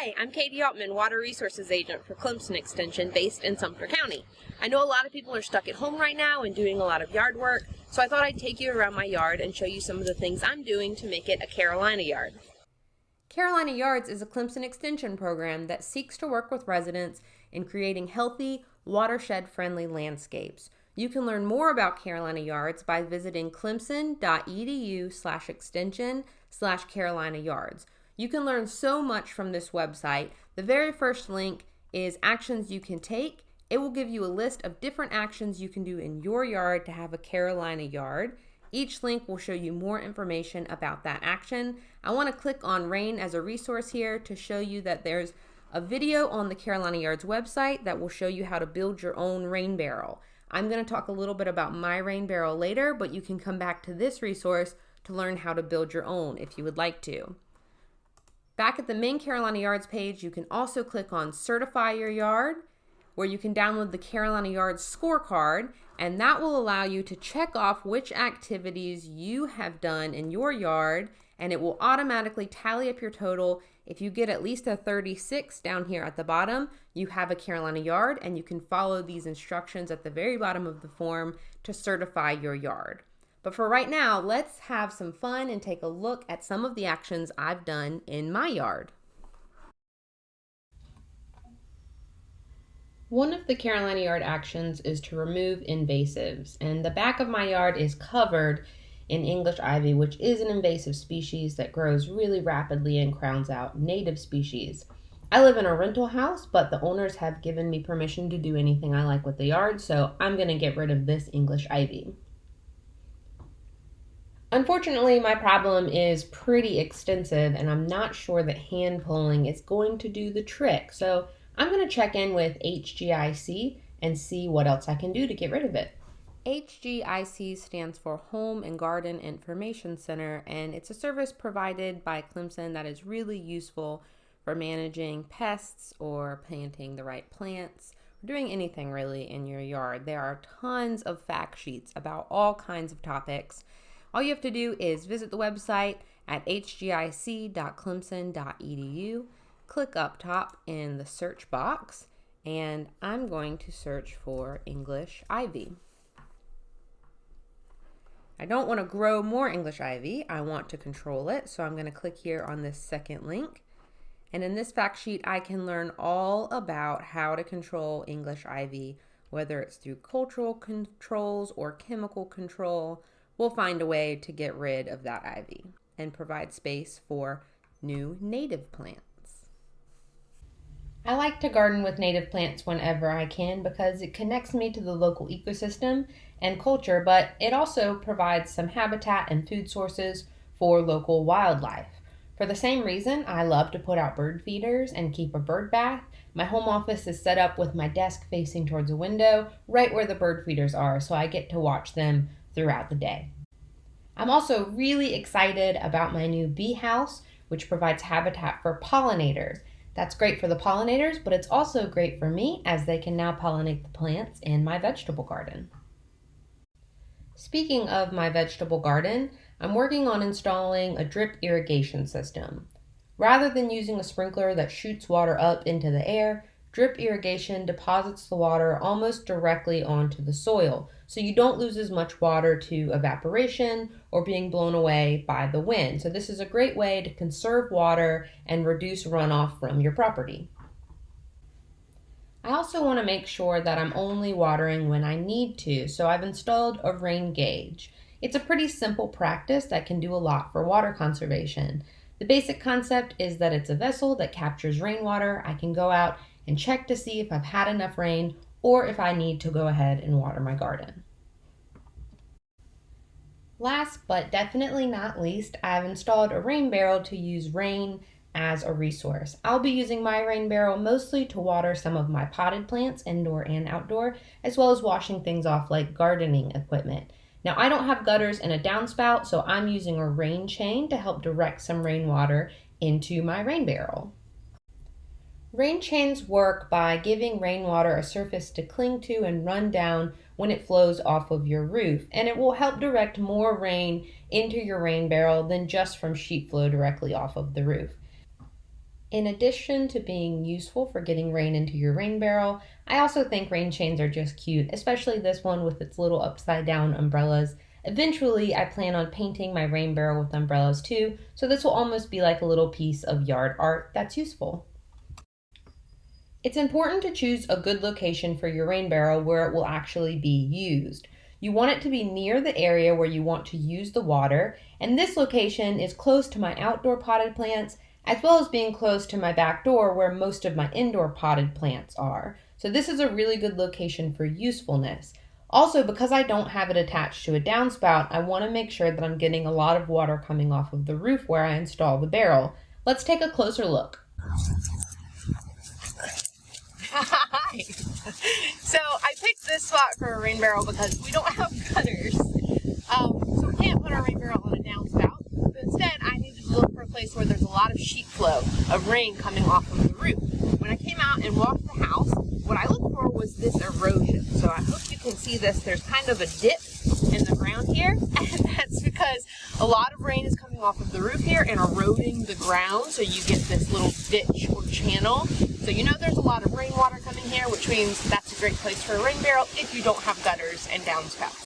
Hi, I'm Katie Altman, Water Resources Agent for Clemson Extension based in Sumter County. I know a lot of people are stuck at home right now and doing a lot of yard work, so I thought I'd take you around my yard and show you some of the things I'm doing to make it a Carolina yard. Carolina Yards is a Clemson Extension program that seeks to work with residents in creating healthy, watershed-friendly landscapes. You can learn more about Carolina Yards by visiting clemson.edu/extension/Carolina Yards. You can learn so much from this website. The very first link is actions you can take. It will give you a list of different actions you can do in your yard to have a Carolina yard. Each link will show you more information about that action. I want to click on rain as a resource here to show you that there's a video on the Carolina Yards website that will show you how to build your own rain barrel. I'm going to talk a little bit about my rain barrel later, but you can come back to this resource to learn how to build your own if you would like to. Back at the main Carolina Yards page, you can also click on Certify Your Yard, where you can download the Carolina Yards scorecard, and that will allow you to check off which activities you have done in your yard, and it will automatically tally up your total. If you get at least a 36 down here at the bottom, you have a Carolina yard, and you can follow these instructions at the very bottom of the form to certify your yard. But for right now, let's have some fun and take a look at some of the actions I've done in my yard. One of the Carolina Yard actions is to remove invasives, and the back of my yard is covered in English ivy, which is an invasive species that grows really rapidly and crowns out native species. I live in a rental house, but the owners have given me permission to do anything I like with the yard, so I'm going to get rid of this English ivy. Unfortunately, my problem is pretty extensive, and I'm not sure that hand pulling is going to do the trick, so I'm going to check in with HGIC and see what else I can do to get rid of it. HGIC stands for Home and Garden Information Center, and it's a service provided by Clemson that is really useful for managing pests or planting the right plants, or doing anything really in your yard. There are tons of fact sheets about all kinds of topics. All you have to do is visit the website at hgic.clemson.edu, click up top in the search box, and I'm going to search for English ivy. I don't want to grow more English ivy, I want to control it, so I'm going to click here on this second link. And in this fact sheet, I can learn all about how to control English ivy, whether it's through cultural controls or chemical control. We'll find a way to get rid of that ivy and provide space for new native plants. I like to garden with native plants whenever I can because it connects me to the local ecosystem and culture, but it also provides some habitat and food sources for local wildlife. For the same reason, I love to put out bird feeders and keep a bird bath. My home office is set up with my desk facing towards a window right where the bird feeders are, so I get to watch them throughout the day. I'm also really excited about my new bee house, which provides habitat for pollinators. That's great for the pollinators, but it's also great for me as they can now pollinate the plants in my vegetable garden. Speaking of my vegetable garden, I'm working on installing a drip irrigation system. Rather than using a sprinkler that shoots water up into the air, drip irrigation deposits the water almost directly onto the soil, so you don't lose as much water to evaporation or being blown away by the wind. So this is a great way to conserve water and reduce runoff from your property. I also want to make sure that I'm only watering when I need to, so I've installed a rain gauge. It's a pretty simple practice that can do a lot for water conservation. The basic concept is that it's a vessel that captures rainwater. I can go out and check to see if I've had enough rain or if I need to go ahead and water my garden. Last but definitely not least, I've installed a rain barrel to use rain as a resource. I'll be using my rain barrel mostly to water some of my potted plants, indoor and outdoor, as well as washing things off like gardening equipment. Now, I don't have gutters and a downspout, so I'm using a rain chain to help direct some rainwater into my rain barrel. Rain chains work by giving rainwater a surface to cling to and run down when it flows off of your roof, and it will help direct more rain into your rain barrel than just from sheet flow directly off of the roof. In addition to being useful for getting rain into your rain barrel, I also think rain chains are just cute, especially this one with its little upside down umbrellas. Eventually, I plan on painting my rain barrel with umbrellas too, so this will almost be like a little piece of yard art that's useful. It's important to choose a good location for your rain barrel where it will actually be used. You want it to be near the area where you want to use the water, and this location is close to my outdoor potted plants as well as being close to my back door where most of my indoor potted plants are. So this is a really good location for usefulness. Also, because I don't have it attached to a downspout, I want to make sure that I'm getting a lot of water coming off of the roof where I install the barrel. Let's take a closer look. Hi. So I picked this spot for a rain barrel because we don't have gutters. So we can't put our rain barrel on a downspout. But instead, I needed to look for a place where there's a lot of sheet flow of rain coming off of the roof. When I came out and walked the house, what I looked for was this erosion. So I hope you can see this. There's kind of a dip in the ground here, and that's because a lot of rain is coming off of the roof here and eroding the ground, so you get this little ditch or channel. So you know there's a lot of rainwater coming here, which means that's a great place for a rain barrel if you don't have gutters and downspouts.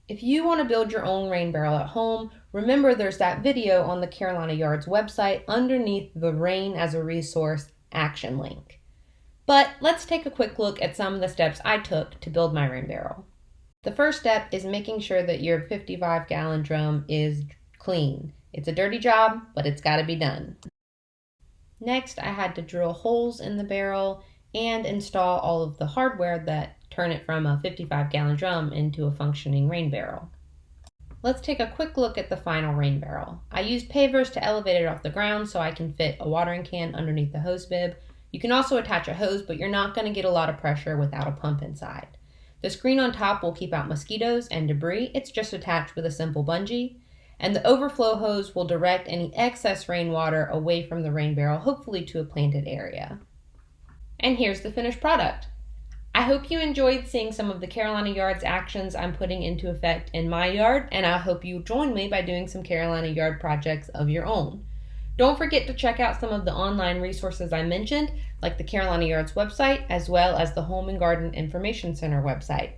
If you want to build your own rain barrel at home, remember there's that video on the Carolina Yards website underneath the Rain as a Resource action link. But let's take a quick look at some of the steps I took to build my rain barrel. The first step is making sure that your 55-gallon drum is clean. It's a dirty job, but it's got to be done. Next, I had to drill holes in the barrel and install all of the hardware that turn it from a 55-gallon drum into a functioning rain barrel. Let's take a quick look at the final rain barrel. I used pavers to elevate it off the ground so I can fit a watering can underneath the hose bib. You can also attach a hose, but you're not going to get a lot of pressure without a pump inside. The screen on top will keep out mosquitoes and debris. It's just attached with a simple bungee. And the overflow hose will direct any excess rainwater away from the rain barrel, hopefully to a planted area. And here's the finished product. I hope you enjoyed seeing some of the Carolina Yards actions I'm putting into effect in my yard, and I hope you join me by doing some Carolina Yard projects of your own. Don't forget to check out some of the online resources I mentioned, like the Carolina Yards website, as well as the Home and Garden Information Center website.